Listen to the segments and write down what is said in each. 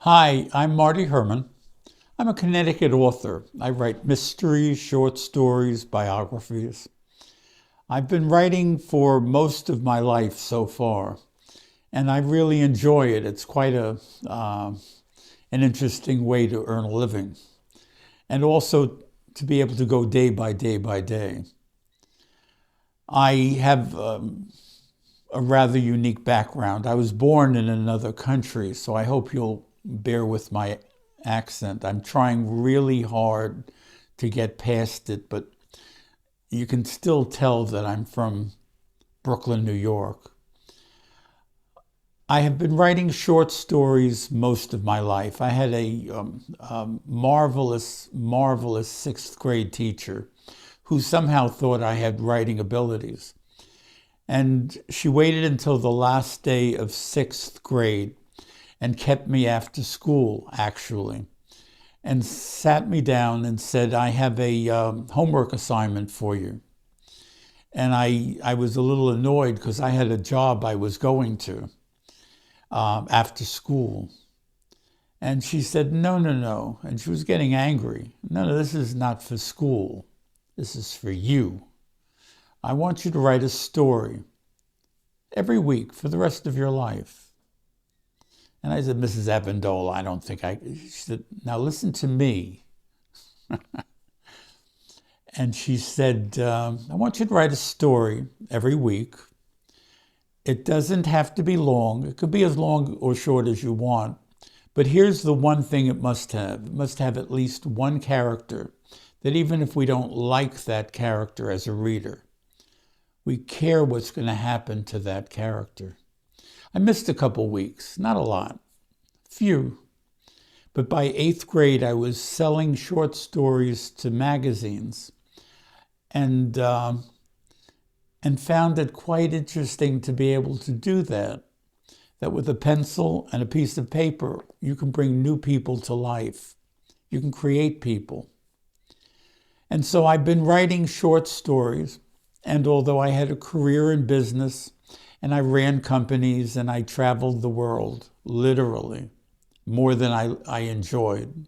Hi, I'm Marty Herman. I'm a Connecticut author. I write mysteries, short stories, biographies. I've been writing for most of my life so far, and I really enjoy it. It's quite an interesting way to earn a living, and also to be able to go day by day by day. I have a rather unique background. I was born in another country, so I hope you'll bear with my accent. I'm trying really hard to get past it, but you can still tell that I'm from Brooklyn, New York. I have been writing short stories most of my life. I had a marvelous sixth grade teacher who somehow thought I had writing abilities. And she waited until the last day of sixth grade and kept me after school, actually, and sat me down and said, I have a homework assignment for you. And I was a little annoyed because I had a job I was going to after school. And she said, no, no, no. And she was getting angry. No, this is not for school. This is for you. I want you to write a story every week for the rest of your life. And I said, Mrs. Abendola, I don't think I... She said, now listen to me. And she said, I want you to write a story every week. It doesn't have to be long. It could be as long or short as you want. But here's the one thing it must have. It must have at least one character that even if we don't like that character as a reader, we care what's going to happen to that character. I missed a couple weeks, not a lot, few. But by eighth grade, I was selling short stories to magazines and found it quite interesting to be able to do that. That with a pencil and a piece of paper, you can bring new people to life. You can create people. And so I've been writing short stories. And although I had a career in business and I ran companies and I traveled the world, literally, more than I enjoyed,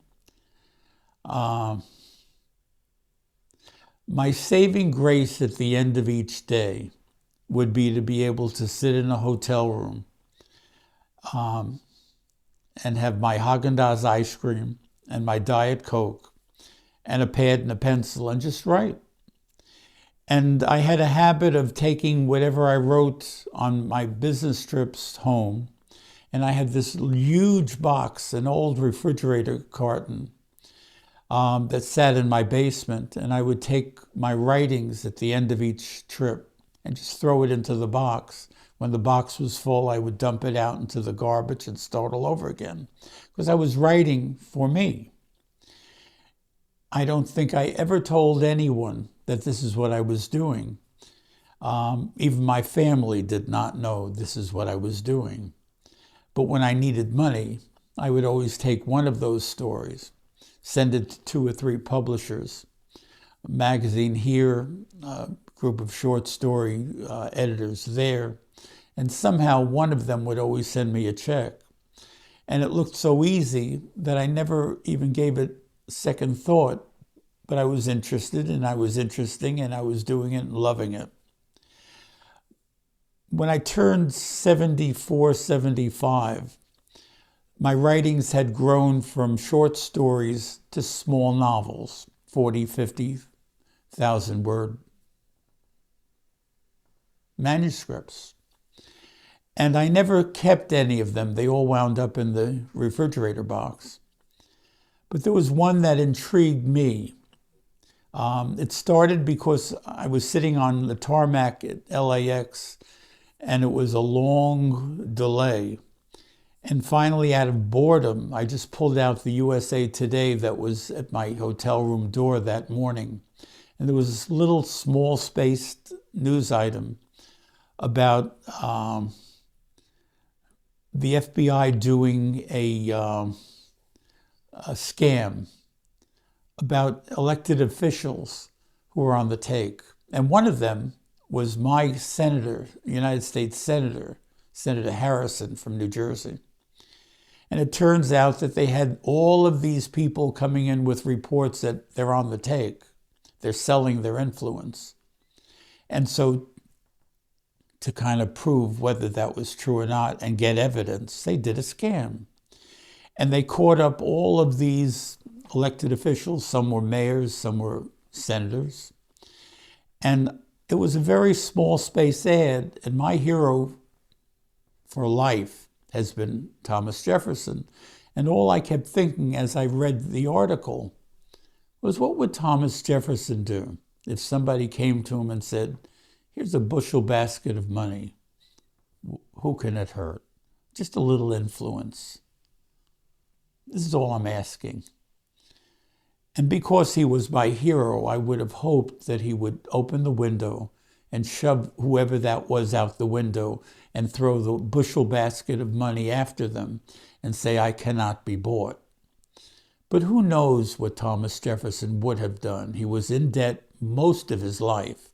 my saving grace at the end of each day would be to be able to sit in a hotel room and have my Haagen-Dazs ice cream and my Diet Coke and a pad and a pencil and just write. And I had a habit of taking whatever I wrote on my business trips home, and I had this huge box, an old refrigerator carton that sat in my basement, and I would take my writings at the end of each trip and just throw it into the box. When the box was full, I would dump it out into the garbage and start all over again, because I was writing for me. I don't think I ever told anyone that this is what I was doing. Even my family did not know this is what I was doing. But when I needed money, I would always take one of those stories, send it to 2 or 3 publishers, a magazine here, a group of short story editors there, and somehow one of them would always send me a check. And it looked so easy that I never even gave it second thought, but I was interested and I was interesting and I was doing it and loving it. When I turned 74, 75, my writings had grown from short stories to small novels, 40, 50,000 word manuscripts. And I never kept any of them. They all wound up in the refrigerator box. But there was one that intrigued me. It started because I was sitting on the tarmac at LAX, and it was a long delay. And finally, out of boredom, I just pulled out the USA Today that was at my hotel room door that morning. And there was this little small-spaced news item about the FBI doing a scam about elected officials who were on the take. And one of them was my senator, United States Senator, Senator Harrison from New Jersey. And it turns out that they had all of these people coming in with reports that they're on the take. They're selling their influence. And so to kind of prove whether that was true or not and get evidence, they did a scam. And they caught up all of these elected officials. Some were mayors, some were senators. And it was a very small space ad. And my hero for life has been Thomas Jefferson. And all I kept thinking as I read the article was, what would Thomas Jefferson do if somebody came to him and said, here's a bushel basket of money. Who can it hurt? Just a little influence. This is all I'm asking. And because he was my hero, I would have hoped that he would open the window and shove whoever that was out the window and throw the bushel basket of money after them and say, I cannot be bought. But who knows what Thomas Jefferson would have done? He was in debt most of his life.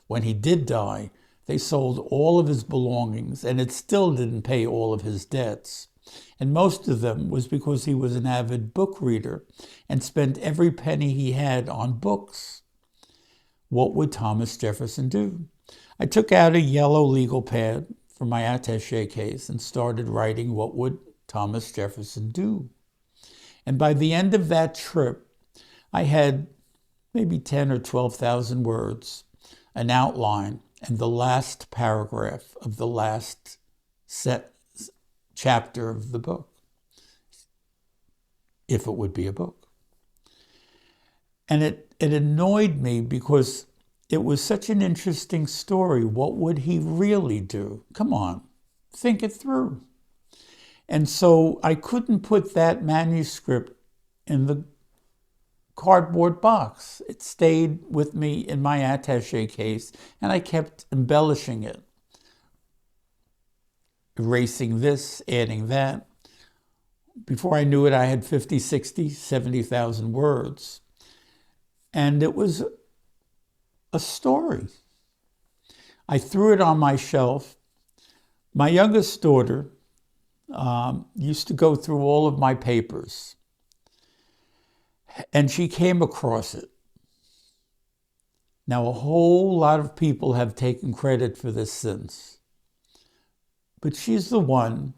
When he did die, they sold all of his belongings, and it still didn't pay all of his debts. And most of them was because he was an avid book reader and spent every penny he had on books. What would Thomas Jefferson do? I took out a yellow legal pad for my attaché case and started writing, what would Thomas Jefferson do? And by the end of that trip, I had maybe 10 or 12,000 words, an outline, and the last paragraph of the last chapter of the book, if it would be a book. And it annoyed me because it was such an interesting story. What would he really do? Come on, think it through. And so I couldn't put that manuscript in the cardboard box. It stayed with me in my attaché case, and I kept embellishing it, erasing this, adding that. Before I knew it, I had 50, 60, 70,000 words. And it was a story. I threw it on my shelf. My youngest daughter used to go through all of my papers, and she came across it. Now, a whole lot of people have taken credit for this since, but she's the one,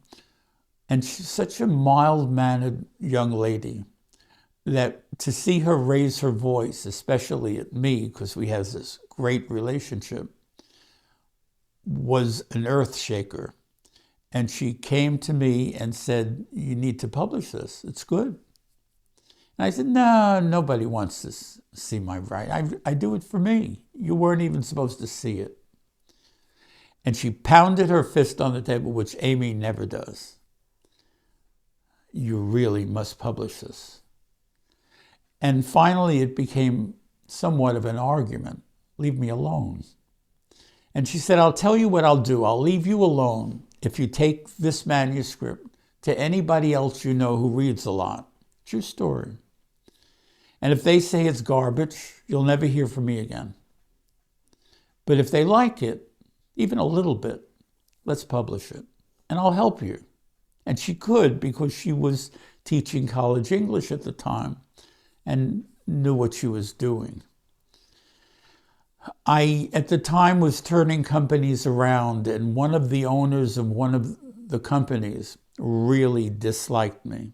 and she's such a mild-mannered young lady that to see her raise her voice, especially at me, because we have this great relationship, was an earth shaker. And she came to me and said, you need to publish this. It's good. And I said, no, nobody wants to see my writing. I do it for me. You weren't even supposed to see it. And she pounded her fist on the table, which Amy never does. You really must publish this. And finally, it became somewhat of an argument. Leave me alone. And she said, I'll tell you what I'll do. I'll leave you alone if you take this manuscript to anybody else you know who reads a lot. True story. And if they say it's garbage, you'll never hear from me again. But if they like it, even a little bit, let's publish it. And I'll help you. And she could, because she was teaching college English at the time and knew what she was doing. I, at the time, was turning companies around, and one of the owners of one of the companies really disliked me.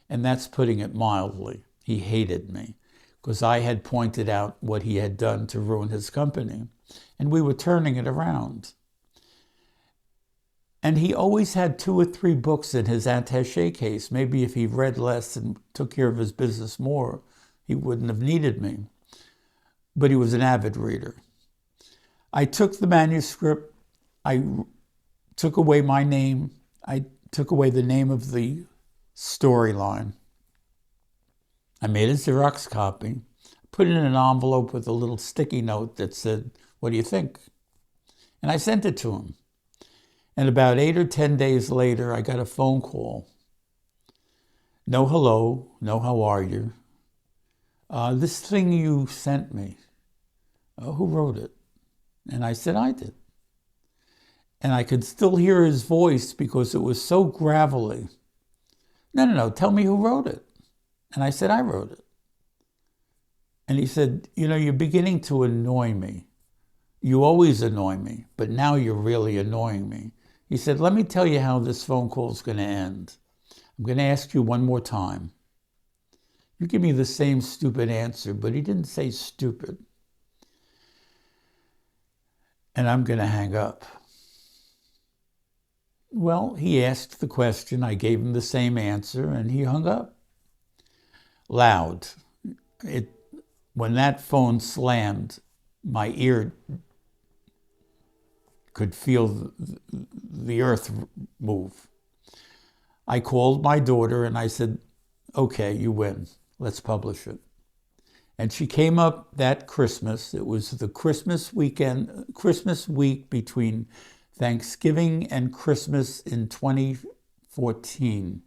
And that's putting it mildly. He hated me because I had pointed out what he had done to ruin his company. And we were turning it around. And he always had 2 or 3 books in his attaché case. Maybe if he read less and took care of his business more, he wouldn't have needed me. But he was an avid reader. I took the manuscript. I took away my name. I took away the name of the storyline. I made a Xerox copy, put it in an envelope with a little sticky note that said, what do you think? And I sent it to him. And about 8 or 10 days later, I got a phone call. No hello, no how are you? This thing you sent me, who wrote it? And I said, I did. And I could still hear his voice because it was so gravelly No, tell me who wrote it. And I said, I wrote it. And he said, you're beginning to annoy me. You always annoy me, but now you're really annoying me. He said, let me tell you how this phone call is going to end. I'm going to ask you one more time. You give me the same stupid answer, but he didn't say stupid. And I'm going to hang up. Well, he asked the question. I gave him the same answer, and he hung up. Loud. When that phone slammed, my ear could feel the earth move. I called my daughter and I said, okay, you win. Let's publish it. And she came up that Christmas. It was the Christmas week between Thanksgiving and Christmas in 2014.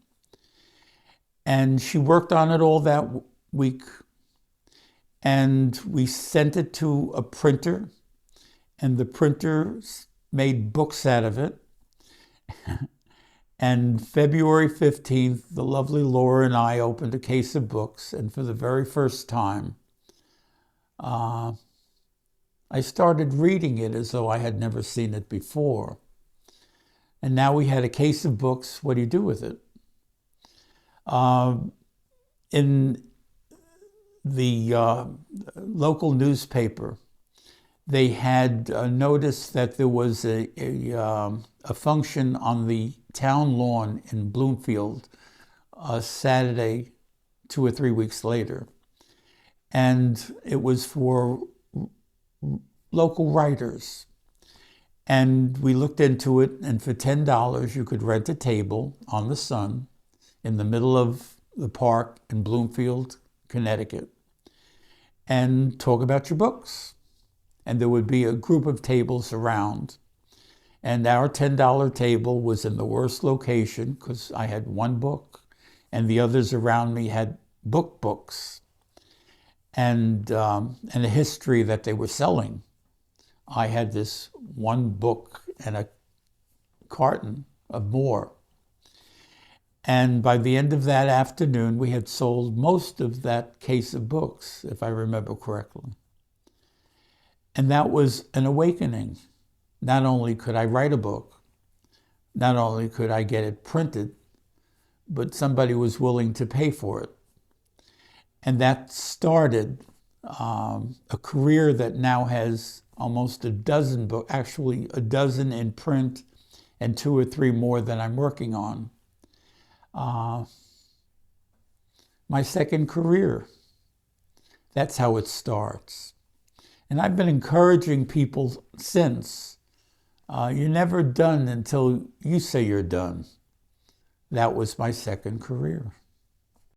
And she worked on it all that week. And we sent it to a printer, and the printer made books out of it. And February 15th, the lovely Laura and I opened a case of books, and for the very first time, I started reading it as though I had never seen it before. And now we had a case of books. What do you do with it? In the local newspaper, they had noticed that there was a function on the town lawn in Bloomfield Saturday 2 or 3 weeks later. And it was for local writers. And we looked into it, and for $10 you could rent a table on the sun in the middle of the park in Bloomfield, Connecticut, and talk about your books. And there would be a group of tables around. And our $10 table was in the worst location because I had one book and the others around me had books and a history that they were selling. I had this one book and a carton of more. And by the end of that afternoon, we had sold most of that case of books, if I remember correctly. And that was an awakening. Not only could I write a book, not only could I get it printed, but somebody was willing to pay for it. And that started a career that now has almost a dozen books, actually a dozen in print and 2 or 3 more that I'm working on. My second career. That's how it starts. And I've been encouraging people since. You're never done until you say you're done. That was my second career.